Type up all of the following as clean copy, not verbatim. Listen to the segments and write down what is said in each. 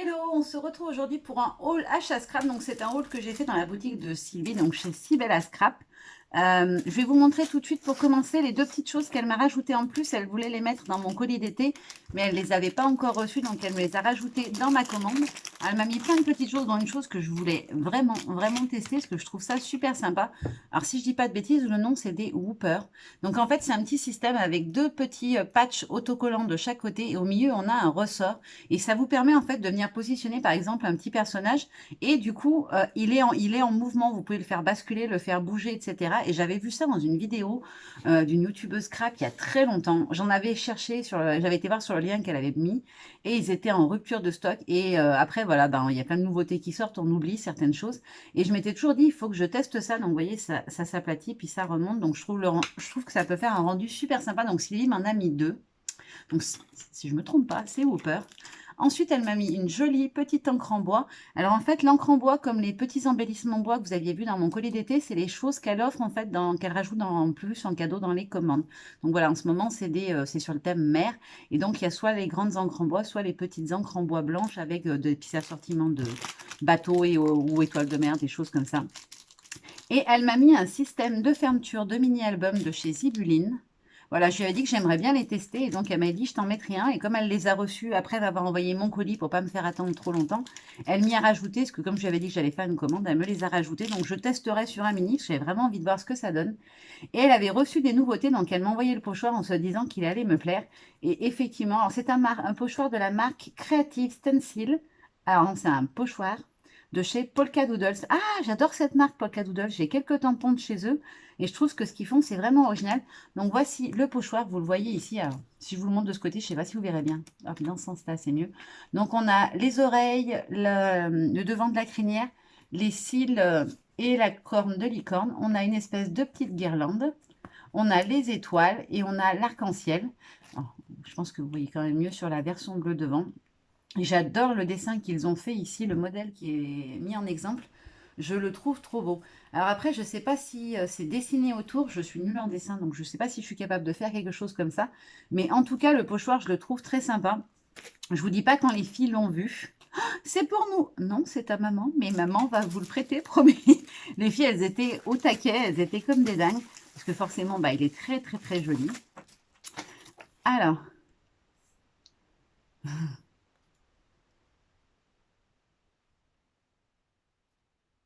Hello, on se retrouve aujourd'hui pour un haul achat scrap. Donc c'est un haul que j'ai fait dans la boutique de Sylvie, donc chez Sibella Scrap. Je vais vous montrer tout de suite pour commencer les deux petites choses qu'elle m'a rajoutées en plus. Elle voulait les mettre dans mon colis d'été, mais elle ne les avait pas encore reçues, donc elle me les a rajoutées dans ma commande. Elle m'a mis plein de petites choses, dont une chose que je voulais vraiment tester, parce que je trouve ça super sympa. Alors si je dis pas de bêtises, le nom c'est des Whoopers. Donc en fait c'est un petit système avec deux petits patchs autocollants de chaque côté, et au milieu on a un ressort. Et ça vous permet en fait de venir positionner par exemple un petit personnage et du coup il est en mouvement, vous pouvez le faire basculer, le faire bouger, etc. Et j'avais vu ça dans une vidéo d'une youtubeuse scrap il y a très longtemps. J'en avais cherché, j'avais été voir sur le lien qu'elle avait mis et ils étaient en rupture de stock. Et après voilà, ben, il y a plein de nouveautés qui sortent, on oublie certaines choses. Et je m'étais toujours dit, il faut que je teste ça. Donc vous voyez, ça s'aplatit puis ça remonte. Donc je trouve que ça peut faire un rendu super sympa. Donc Sylvie m'en a mis deux. Donc, si je ne me trompe pas, c'est Whooper. Ensuite, elle m'a mis une jolie petite encre en bois. Alors, en fait, l'encre en bois, comme les petits embellissements bois que vous aviez vu dans mon colis d'été, c'est les choses qu'elle offre, en fait, qu'elle rajoute en plus en cadeau dans les commandes. Donc, voilà, en ce moment, c'est sur le thème mer. Et donc, il y a soit les grandes encres en bois, soit les petites encres en bois blanches avec des petits assortiments de bateaux ou étoiles de mer, des choses comme ça. Et elle m'a mis un système de fermeture de mini-album de chez Zibuline. Voilà, je lui avais dit que j'aimerais bien les tester. Et donc, elle m'a dit, je t'en mettrai un. Et comme elle les a reçus après avoir envoyé mon colis pour ne pas me faire attendre trop longtemps, elle m'y a rajouté. Parce que comme je lui avais dit que j'allais faire une commande, elle me les a rajoutés. Donc, je testerai sur un mini. J'avais vraiment envie de voir ce que ça donne. Et elle avait reçu des nouveautés. Donc, elle m'a envoyé le pochoir en se disant qu'il allait me plaire. Et effectivement, c'est un pochoir de la marque Creative Stencil. Alors, c'est un pochoir de chez Polka Doodles. Ah, j'adore cette marque Polka Doodles. J'ai quelques tampons de chez eux et je trouve que ce qu'ils font, c'est vraiment original. Donc voici le pochoir, vous le voyez ici. Alors, si je vous le montre de ce côté, je ne sais pas si vous verrez bien. Hop, dans ce sens-là, c'est mieux. Donc on a les oreilles, le devant de la crinière, les cils et la corne de licorne. On a une espèce de petite guirlande. On a les étoiles et on a l'arc-en-ciel. Je pense que vous voyez quand même mieux sur la version bleue devant. J'adore le dessin qu'ils ont fait ici, le modèle qui est mis en exemple. Je le trouve trop beau. Alors après, je ne sais pas si c'est dessiné autour. Je suis nulle en dessin, donc je ne sais pas si je suis capable de faire quelque chose comme ça. Mais en tout cas, le pochoir, je le trouve très sympa. Je vous dis pas quand les filles l'ont vu. C'est pour nous. Non, c'est ta maman, mais maman va vous le prêter, promis. Les filles, elles étaient au taquet, elles étaient comme des dingues. Parce que forcément, bah, il est très joli. Alors,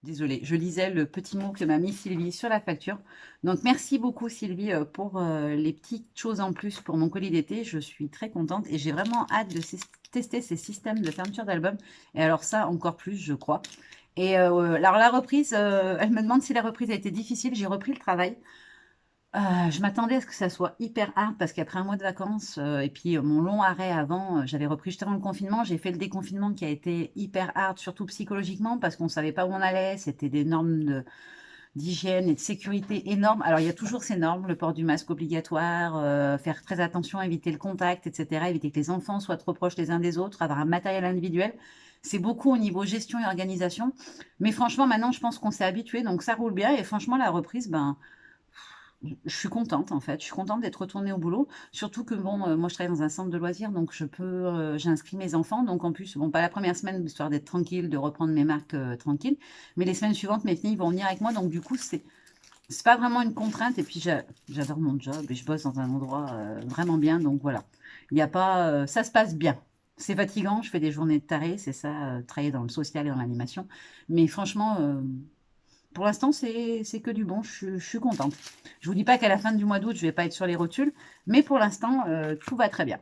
désolée, je lisais le petit mot que m'a mis Sylvie sur la facture. Donc, merci beaucoup Sylvie pour les petites choses en plus pour mon colis d'été. Je suis très contente et j'ai vraiment hâte de tester ces systèmes de fermeture d'album. Et alors ça, encore plus, je crois. Et alors la reprise, elle me demande si la reprise a été difficile. J'ai repris le travail. Je m'attendais à ce que ça soit hyper hard parce qu'après un mois de vacances et puis mon long arrêt avant, j'avais repris juste avant le confinement. J'ai fait le déconfinement qui a été hyper hard, surtout psychologiquement, parce qu'on ne savait pas où on allait. C'était des normes d'hygiène et de sécurité énormes. Alors, il y a toujours ces normes, le port du masque obligatoire, faire très attention, éviter le contact, etc., éviter que les enfants soient trop proches les uns des autres, avoir un matériel individuel. C'est beaucoup au niveau gestion et organisation. Mais franchement, maintenant, je pense qu'on s'est habitué, donc ça roule bien. Et franchement, la reprise, ben, je suis contente en fait, je suis contente d'être retournée au boulot, surtout que bon, moi je travaille dans un centre de loisirs, donc j'ai inscrit mes enfants, donc en plus, bon, pas la première semaine, histoire d'être tranquille, de reprendre mes marques tranquilles, mais les semaines suivantes, mes filles vont venir avec moi, donc du coup, c'est pas vraiment une contrainte, et puis j'adore mon job, et je bosse dans un endroit vraiment bien, donc voilà, il n'y a pas, ça se passe bien. C'est fatigant, je fais des journées de taré, c'est ça, travailler dans le social et dans l'animation, mais franchement, pour l'instant, c'est que du bon. Je suis contente. Je ne vous dis pas qu'à la fin du mois d'août, je ne vais pas être sur les rotules, mais pour l'instant, tout va très bien.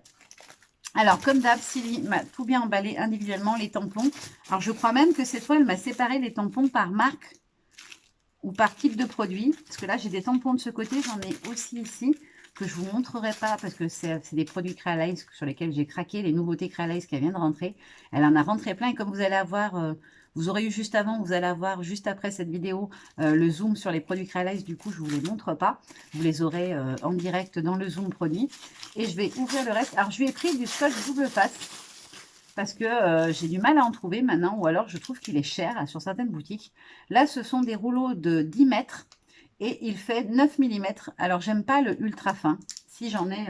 Alors, comme d'hab, Sylvie m'a tout bien emballé individuellement, les tampons. Alors, je crois même que cette fois, elle m'a séparé les tampons par marque ou par type de produit. Parce que là, j'ai des tampons de ce côté, j'en ai aussi ici, que je ne vous montrerai pas parce que c'est des produits Crealize sur lesquels j'ai craqué, les nouveautés Crealize qui viennent de rentrer. Elle en a rentré plein et comme vous allez avoir, vous aurez eu juste avant, vous allez avoir juste après cette vidéo le zoom sur les produits Crealize. Du coup, je ne vous les montre pas. Vous les aurez en direct dans le zoom produit. Et je vais ouvrir le reste. Alors, je lui ai pris du scotch double face parce que j'ai du mal à en trouver maintenant, ou alors je trouve qu'il est cher sur certaines boutiques. Là, ce sont des rouleaux de 10 mètres et il fait 9 mm. Alors, j'aime pas le ultra fin. Si j'en ai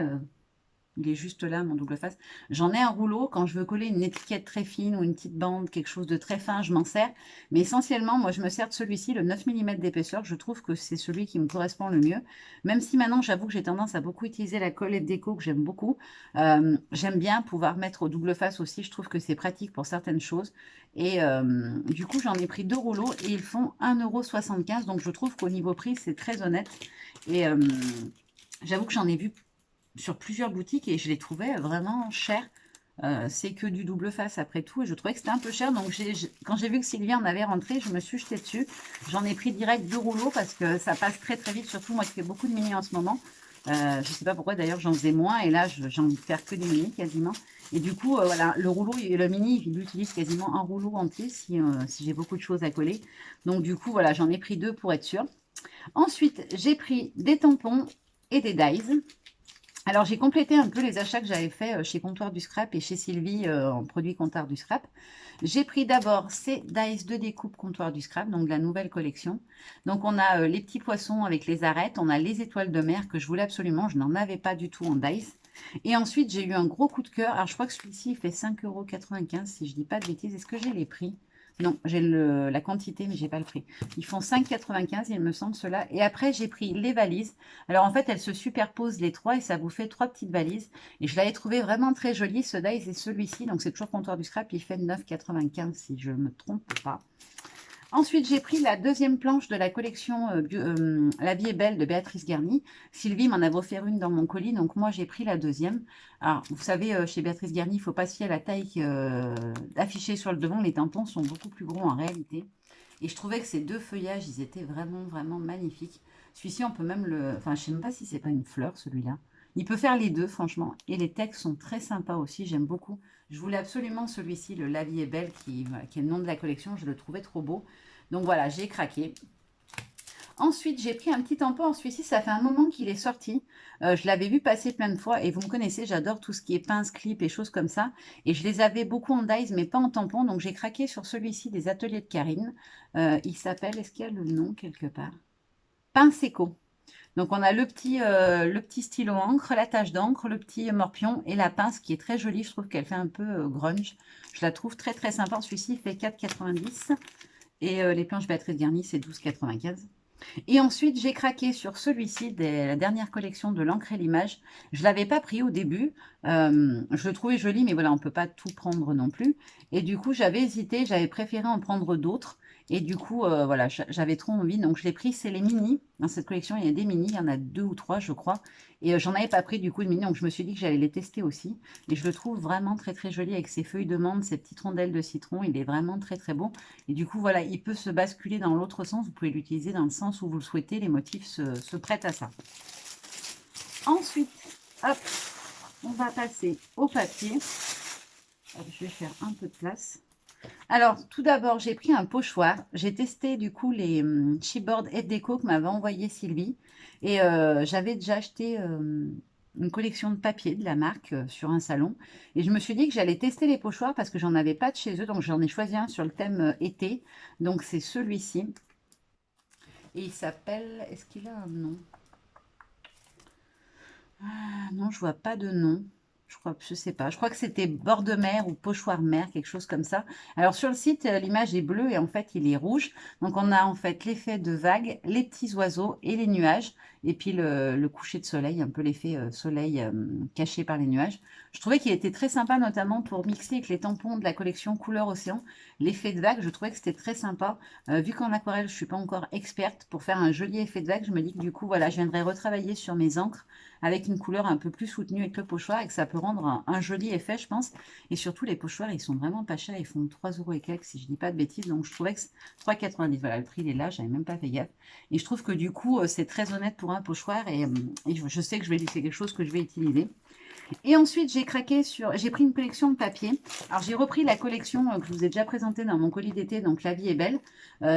Il est juste là, mon double face. J'en ai un rouleau. Quand je veux coller une étiquette très fine ou une petite bande, quelque chose de très fin, je m'en sers. Mais essentiellement, moi, je me sers de celui-ci, le 9 mm d'épaisseur. Je trouve que c'est celui qui me correspond le mieux. Même si maintenant, j'avoue que j'ai tendance à beaucoup utiliser la collette déco, que j'aime beaucoup. J'aime bien pouvoir mettre au double face aussi. Je trouve que c'est pratique pour certaines choses. Et du coup, j'en ai pris 2 rouleaux et ils font 1,75 €. Donc, je trouve qu'au niveau prix, c'est très honnête. Et j'avoue que j'en ai vu sur plusieurs boutiques et je les trouvais vraiment chers. C'est que du double face après tout et je trouvais que c'était un peu cher. Donc, quand j'ai vu que Sylvie en avait rentré, je me suis jetée dessus. J'en ai pris direct 2 rouleaux parce que ça passe très très vite. Surtout moi qui fais beaucoup de mini en ce moment. Je ne sais pas pourquoi d'ailleurs j'en faisais moins et là j'ai envie de faire que des mini quasiment. Et du coup, voilà, le rouleau et le mini, il utilise quasiment un rouleau entier si j'ai beaucoup de choses à coller. Donc du coup, voilà, j'en ai pris 2 pour être sûre. Ensuite, j'ai pris des tampons et des dies. Alors, j'ai complété un peu les achats que j'avais fait chez Comptoir du Scrap et chez Sylvie en produit Comptoir du Scrap. J'ai pris d'abord ces dies de découpe Comptoir du Scrap, donc la nouvelle collection. Donc, on a les petits poissons avec les arêtes, on a les étoiles de mer que je voulais absolument, je n'en avais pas du tout en dies. Et ensuite, j'ai eu un gros coup de cœur. Alors, je crois que celui-ci, il fait 5,95 € si je ne dis pas de bêtises. Est-ce que j'ai les prix? Non, j'ai la quantité, mais je n'ai pas le prix. Ils font 5,95 €, il me semble, cela. Et après, j'ai pris les valises. Alors, en fait, elles se superposent les trois et ça vous fait 3 petites valises. Et je l'avais trouvé vraiment très joli, ce dies et celui-ci. Donc, c'est toujours Comptoir du Scrap. Il fait 9,95 € si je ne me trompe pas. Ensuite, j'ai pris la deuxième planche de la collection La vie est belle de Béatrice Garny. Sylvie m'en avait offert une dans mon colis, donc moi j'ai pris la deuxième. Alors, vous savez, chez Béatrice Garny, il ne faut pas se fier à la taille affichée sur le devant. Les tampons sont beaucoup plus gros en réalité. Et je trouvais que ces deux feuillages, ils étaient vraiment, vraiment magnifiques. Celui-ci, on peut même le... Enfin, je ne sais même pas si c'est pas une fleur, celui-là. Il peut faire les deux, franchement. Et les textes sont très sympas aussi, j'aime beaucoup. Je voulais absolument celui-ci, le La vie est belle, voilà, qui est le nom de la collection. Je le trouvais trop beau. Donc voilà, j'ai craqué. Ensuite, j'ai pris un petit tampon. Celui-ci, ça fait un moment qu'il est sorti. Je l'avais vu passer plein de fois. Et vous me connaissez, j'adore tout ce qui est pince, clip et choses comme ça. Et je les avais beaucoup en dies, mais pas en tampon. Donc, j'ai craqué sur celui-ci des ateliers de Karine. Il s'appelle, est-ce qu'il y a le nom quelque part? Pince Eco. Donc, on a le petit stylo encre, la tache d'encre, le petit morpion et la pince qui est très jolie. Je trouve qu'elle fait un peu grunge. Je la trouve très, très sympa. Celui-ci fait 4,90 €. Et les planches Béatrice Garny, c'est 12,95 €. Et ensuite, j'ai craqué sur celui-ci, la dernière collection de l'encre et l'image. Je ne l'avais pas pris au début. Je le trouvais joli, mais voilà, on ne peut pas tout prendre non plus. Et du coup, j'avais hésité, j'avais préféré en prendre d'autres. Et du coup, voilà, j'avais trop envie. Donc, je l'ai pris, c'est les mini. Dans cette collection, il y a des mini, il y en a 2 ou 3, je crois. Et j'en avais pas pris du coup de mini, donc je me suis dit que j'allais les tester aussi. Et je le trouve vraiment très très joli avec ses feuilles de menthe, ses petites rondelles de citron. Il est vraiment très très beau. Et du coup, voilà, il peut se basculer dans l'autre sens. Vous pouvez l'utiliser dans le sens où vous le souhaitez. Les motifs se prêtent à ça. Ensuite, hop, on va passer au papier. Hop, je vais faire un peu de place. Alors, tout d'abord, j'ai pris un pochoir. J'ai testé du coup les chipboard Ed Déco que m'avait envoyé Sylvie. Et j'avais déjà acheté une collection de papier de la marque sur un salon. Et je me suis dit que j'allais tester les pochoirs parce que j'en avais pas de chez eux. Donc, j'en ai choisi un sur le thème été. Donc, c'est celui-ci. Et il s'appelle... Est-ce qu'il a un nom? Ah, non, je vois pas de nom. Je sais pas. Je crois que c'était bord de mer ou pochoir mer, quelque chose comme ça. Alors sur le site, l'image est bleue et en fait, il est rouge. Donc on a en fait l'effet de vague, les petits oiseaux et les nuages. Et puis le coucher de soleil, un peu l'effet soleil caché par les nuages. Je trouvais qu'il était très sympa, notamment pour mixer avec les tampons de la collection Couleur Océan. L'effet de vague, je trouvais que c'était très sympa. Vu qu'en aquarelle, je ne suis pas encore experte, pour faire un joli effet de vague, je me dis que du coup, voilà, je viendrai retravailler sur mes encres avec une couleur un peu plus soutenue avec le pochoir et que ça peut rendre un joli effet, je pense. Et surtout, les pochoirs, ils sont vraiment pas chers. Ils font 3 € et quelques, si je dis pas de bêtises. Donc, je trouvais que 3,90 €. Voilà, le prix, il est là. J'avais même pas fait gaffe. Et je trouve que du coup, c'est très honnête pour un pochoir. Et je sais que c'est quelque chose que je vais utiliser. Et ensuite, j'ai craqué sur... J'ai pris une collection de papier. Alors, j'ai repris la collection que je vous ai déjà présentée dans mon colis d'été, donc La vie est belle.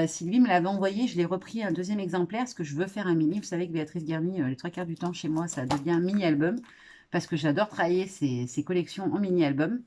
Sylvie me l'avait envoyé. Je l'ai repris un deuxième exemplaire parce que je veux faire un mini. Vous savez que Béatrice Garny, les 3/4 du temps chez moi, ça devient un mini-album parce que j'adore travailler ces collections en mini-album.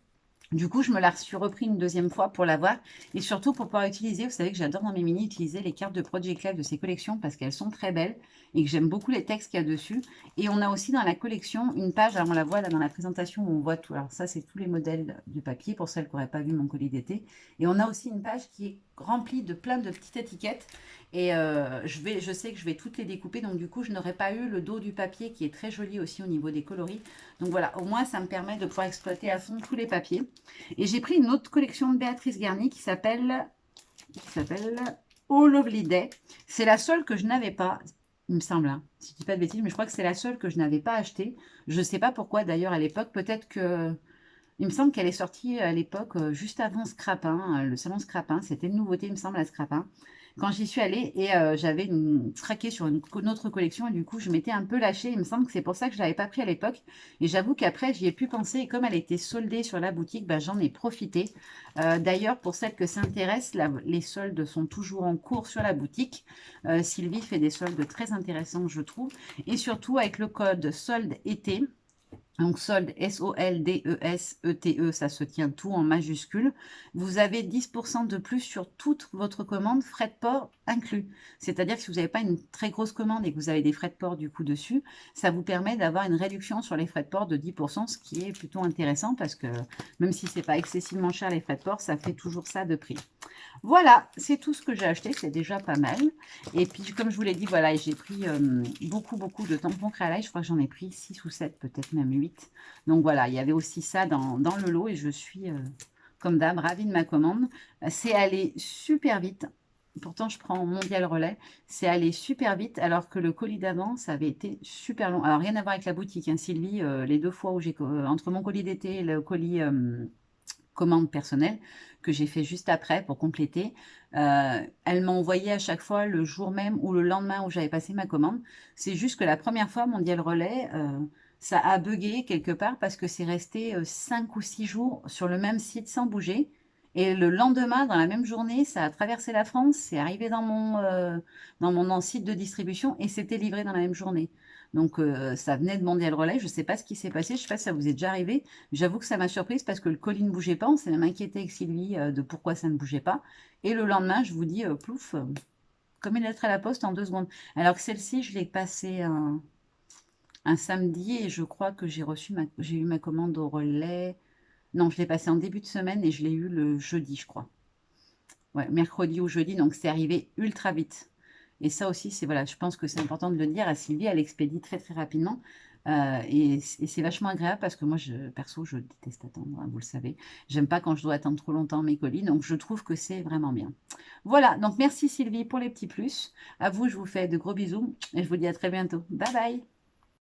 Du coup, je me la suis repris une deuxième fois pour l'avoir et surtout pour pouvoir utiliser. Vous savez que j'adore dans mes mini utiliser les cartes de Project Club de ces collections parce qu'elles sont très belles et que j'aime beaucoup les textes qu'il y a dessus. Et on a aussi dans la collection une page, alors on la voit là dans la présentation où on voit tout. Alors ça, c'est tous les modèles du papier pour celles qui n'auraient pas vu mon colis d'été. Et on a aussi une page qui est remplie de plein de petites étiquettes. Et je sais que je vais toutes les découper. Donc du coup, je n'aurai pas eu le dos du papier qui est très joli aussi au niveau des coloris. Donc voilà, au moins ça me permet de pouvoir exploiter à fond tous les papiers. Et j'ai pris une autre collection de Béatrice Garnier qui s'appelle Oh Lovely Day. C'est la seule que je n'avais pas, il me semble, hein, si je ne dis pas de bêtises, mais je crois que c'est la seule que je n'avais pas achetée. Je ne sais pas pourquoi d'ailleurs à l'époque, peut-être que... Il me semble qu'elle est sortie à l'époque, juste avant Scrapin, le salon Scrapin. C'était une nouveauté, il me semble, à Scrapin. Quand j'y suis allée et j'avais craqué sur une autre collection et du coup, je m'étais un peu lâchée. Il me semble que c'est pour ça que je ne l'avais pas pris à l'époque. Et j'avoue qu'après, j'y ai pu penser et comme elle était soldée sur la boutique, bah, j'en ai profité. D'ailleurs, pour celles que ça intéresse, les soldes sont toujours en cours sur la boutique. Sylvie fait des soldes très intéressants, je trouve. Et surtout, avec le code solde été, donc solde SOLDESETE, ça se tient tout en majuscule. Vous avez 10% de plus sur toute votre commande, frais de port inclus. C'est-à-dire que si vous n'avez pas une très grosse commande et que vous avez des frais de port du coup dessus, ça vous permet d'avoir une réduction sur les frais de port de 10%, ce qui est plutôt intéressant parce que même si ce n'est pas excessivement cher les frais de port, ça fait toujours ça de prix. Voilà, c'est tout ce que j'ai acheté, c'est déjà pas mal. Et puis, comme je vous l'ai dit, voilà, j'ai pris beaucoup de tampons Crealite. Je crois que j'en ai pris 6 ou 7, peut-être même 8. Donc voilà, il y avait aussi ça dans le lot et je suis, comme d'hab, ravie de ma commande. C'est allé super vite. Pourtant, je prends Mondial Relais. C'est allé super vite alors que le colis d'avant, ça avait été super long. Alors, rien à voir avec la boutique, hein, Sylvie. Les deux fois où j'ai... entre mon colis d'été et le colis... commande personnelle que j'ai fait juste après pour compléter. Elle m'a envoyé à chaque fois le jour même ou le lendemain où j'avais passé ma commande. C'est juste que la première fois, Mondial Relais, ça a bugué quelque part parce que c'est resté 5 ou 6 jours sur le même site sans bouger. Et le lendemain, dans la même journée, ça a traversé la France, c'est arrivé dans mon site de distribution et c'était livré dans la même journée. Donc, ça venait de Mondial Relais. Je ne sais pas ce qui s'est passé. Je ne sais pas si ça vous est déjà arrivé. J'avoue que ça m'a surprise parce que le colis ne bougeait pas. On s'est même inquiété avec Sylvie de pourquoi ça ne bougeait pas. Et le lendemain, je vous dis, plouf, comme une lettre à la poste en 2 secondes. Alors que celle-ci, je l'ai passée un samedi et je crois que j'ai eu ma commande au relais. Non, je l'ai passée en début de semaine et je l'ai eu le jeudi, je crois. Ouais, mercredi ou jeudi, donc c'est arrivé ultra vite. Et ça aussi, c'est voilà, je pense que c'est important de le dire à Sylvie, elle expédie très très rapidement. Et c'est vachement agréable parce que moi, perso, je déteste attendre, hein, vous le savez. J'aime pas quand je dois attendre trop longtemps mes colis, donc je trouve que c'est vraiment bien. Voilà, donc merci Sylvie pour les petits plus. À vous, je vous fais de gros bisous et je vous dis à très bientôt. Bye bye!